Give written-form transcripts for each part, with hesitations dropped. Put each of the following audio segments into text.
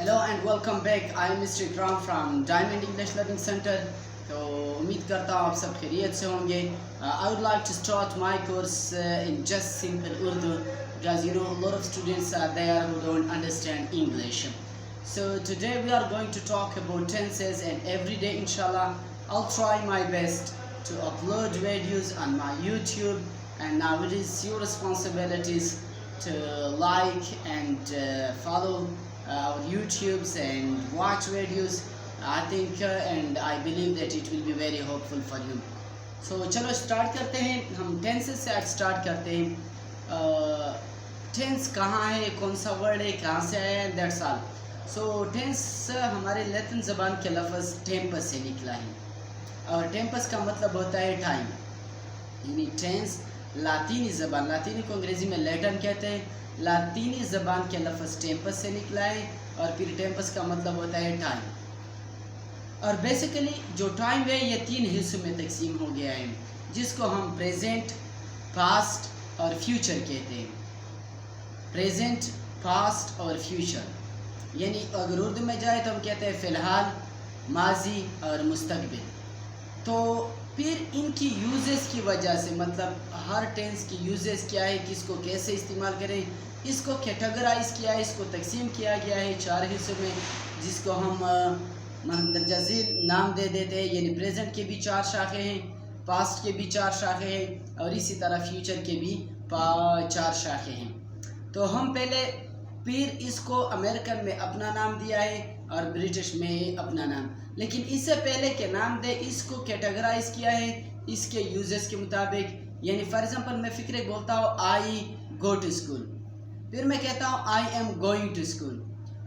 Hello and welcome back. I am Mr. Ikram from Diamond English Learning Center. तो उम्मीद करता हूँ आप सब खैरियत से होंगे. I would like to start my course in just simple Urdu because you know a lot of students are there who don't understand English. So today we are going to talk about tenses, and every day inshallah I'll try my best to upload videos on my YouTube, and now it is your responsibilities to like and follow our YouTubes and watch videos. I think and I believe that it will be very helpful for you. So चलो start करते हैं. हम tenses से आज start करते हैं. Tense कहाँ है, कौन सा वर्ड है, कहाँ से आया है, दैट्स ऑल. सो टेंस हमारे लैटिन ज़बान के लफ्ज़ टेम्पस से निकला है, और टेम्पस का मतलब होता है टाइम. यानी टेंस लातीनी ज़बान, लातीनी को अंग्रेज़ी में लैटिन कहते हैं, लातीनी ज़बान के लफ्ज़ टेम्पस से निकला है, और फिर टेम्पस का मतलब होता है टाइम. और बेसिकली जो टाइम है ये 3 हिस्सों में तकसीम हो गया है, जिसको हम प्रेजेंट, पास्ट और फ्यूचर कहते हैं. प्रेजेंट, पास्ट और फ्यूचर. यानी अगर उर्दू में जाए तो हम कहते हैं फ़िलहाल, माजी और मुस्तकबिल. तो फिर इनकी यूजेस की वजह से, मतलब हर टेंस की यूजेस क्या है, किसको कैसे इस्तेमाल करें, इसको कैटेगराइज किया है, इसको तकसीम किया गया है 4 हिस्सों में, जिसको हम मंदरजा झेल नाम दे देते हैं. यानी प्रेजेंट के भी 4 शाखे हैं, पास्ट के भी 4 शाखे हैं, और इसी तरह फ्यूचर के भी 4 शाखे हैं. तो हम पहले फिर इसको अमेरिकन में अपना नाम दिया है और ब्रिटिश में अपना नाम. लेकिन इससे पहले के नाम दे इसको कैटेगराइज किया है इसके यूजेस के मुताबिक. यानी फॉर एग्जांपल मैं फिक्र बोलता हूँ आई गो टू स्कूल, फिर मैं कहता हूँ I am going to school,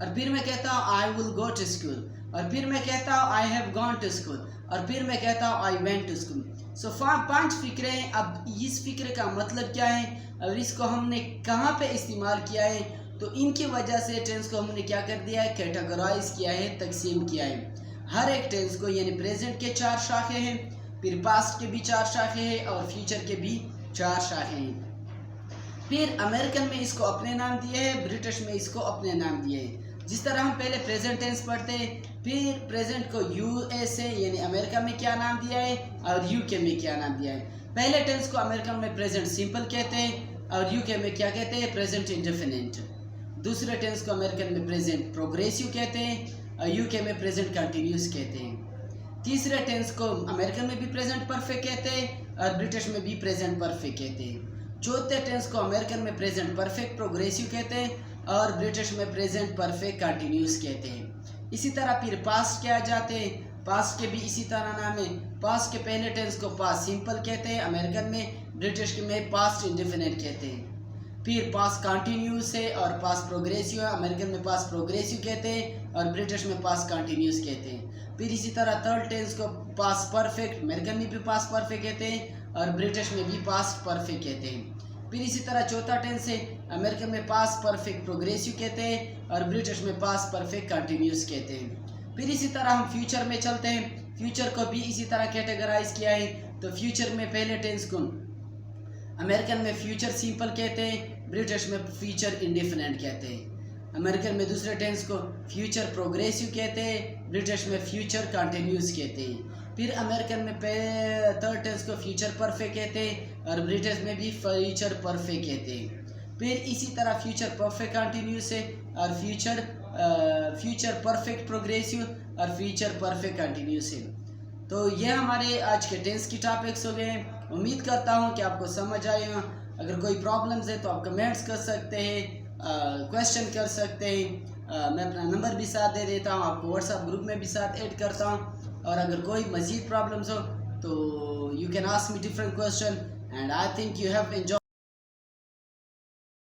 और फिर मैं कहता हूँ I will go to school, और फिर मैं कहता हूँ I have gone to school, और फिर मैं कहता हूँ I went to school. So 5 फिक्रे हैं. अब इस फिक्रे का मतलब क्या है और इसको हमने कहाँ पे इस्तेमाल किया है, तो इनकी वजह से टेंस को हमने क्या कर दिया है, कैटेगराइज किया है, तकसीम किया है. हर एक टेंस को, यानी प्रेजेंट के 4 शाखे हैं, फिर पास्ट के भी 4 शाखे हैं, और फ्यूचर के भी 4 शाखे हैं. फिर अमेरिकन में इसको अपने नाम दिए हैं, ब्रिटिश में इसको अपने नाम दिए हैं. जिस तरह हम पहले प्रेजेंट टेंस पढ़ते हैं, फिर प्रेजेंट को यूएसए यानी अमेरिका में क्या नाम दिया है और यूके में क्या नाम दिया है. पहले टेंस को अमेरिकन में प्रेजेंट सिंपल कहते हैं, और यूके में क्या कहते हैं, प्रेजेंट इंडेफिनिट. दूसरे टेंस को अमेरिकन में प्रेजेंट प्रोग्रेसिव कहते हैं, और यूके में प्रेजेंट कंटिन्यूस कहते हैं. तीसरे टेंस को अमेरिकन में भी प्रेजेंट परफेक्ट कहते हैं, और ब्रिटिश में भी प्रेजेंट परफेक्ट कहते हैं. चौथे टेंस को अमेरिकन में प्रेजेंट परफेक्ट प्रोग्रेसिव कहते हैं, और ब्रिटिश में प्रेजेंट परफेक्ट कंटिन्यूस कहते हैं. इसी तरह फिर पास्ट के आ जाते हैं. पास्ट के भी इसी तरह नाम है. पास्ट के पहले टेंस को पास्ट सिंपल कहते हैं अमेरिकन में, ब्रिटिश में पास्ट इंडेफिनिट कहते हैं. फिर पास्ट कंटिन्यूस है और पास्ट प्रोग्रेसिव है, अमेरिकन में पास्ट प्रोग्रेसिव कहते हैं और ब्रिटिश में पास्ट कंटिन्यूस कहते हैं. फिर इसी तरह थर्ड टेंस को पास्ट परफेक्ट, अमेरिकन में भी पास्ट परफेक्ट कहते हैं और ब्रिटिश में भी पास्ट परफेक्ट कहते हैं. फिर इसी तरह चौथा टेंस है, अमेरिकन में पास्ट परफेक्ट प्रोग्रेसिव कहते हैं और ब्रिटिश में पास्ट परफेक्ट कंटिन्यूस कहते हैं. फिर इसी तरह हम फ्यूचर में चलते हैं. फ्यूचर को भी इसी तरह कैटेगराइज किया है. तो फ्यूचर में पहले टेंस को अमेरिकन में फ्यूचर सिंपल कहते हैं, ब्रिटिश में फ्यूचर इंडेफिनिट कहते हैं. अमेरिकन में दूसरे टेंस को फ्यूचर प्रोग्रेसिव कहते हैं, ब्रिटिश में फ्यूचर कंटिन्यूस कहते हैं. फिर अमेरिकन में थर्ड टेंस को फ्यूचर परफेक्ट कहते हैं, और ब्रिटिश में भी फ्यूचर परफेक्ट कहते हैं. फिर इसी तरह फ्यूचर परफेक्ट कंटिन्यूस है, और फ्यूचर परफेक्ट प्रोग्रेसिव और फ्यूचर परफेक्ट कंटिन्यूस है. तो ये हमारे आज के टेंस की टॉपिक्स हो गए हैं. उम्मीद करता हूँ कि आपको समझ आए हों. अगर कोई प्रॉब्लम्स है तो आप कमेंट्स कर सकते हैं, क्वेश्चन कर सकते हैं. मैं अपना नंबर भी साथ दे देता हूँ, आपको व्हाट्सएप ग्रुप में भी साथ ऐड करता हूँ. और अगर कोई मज़ीद प्रॉब्लम्स हो तो you can ask me different question, and I think you have enjoy.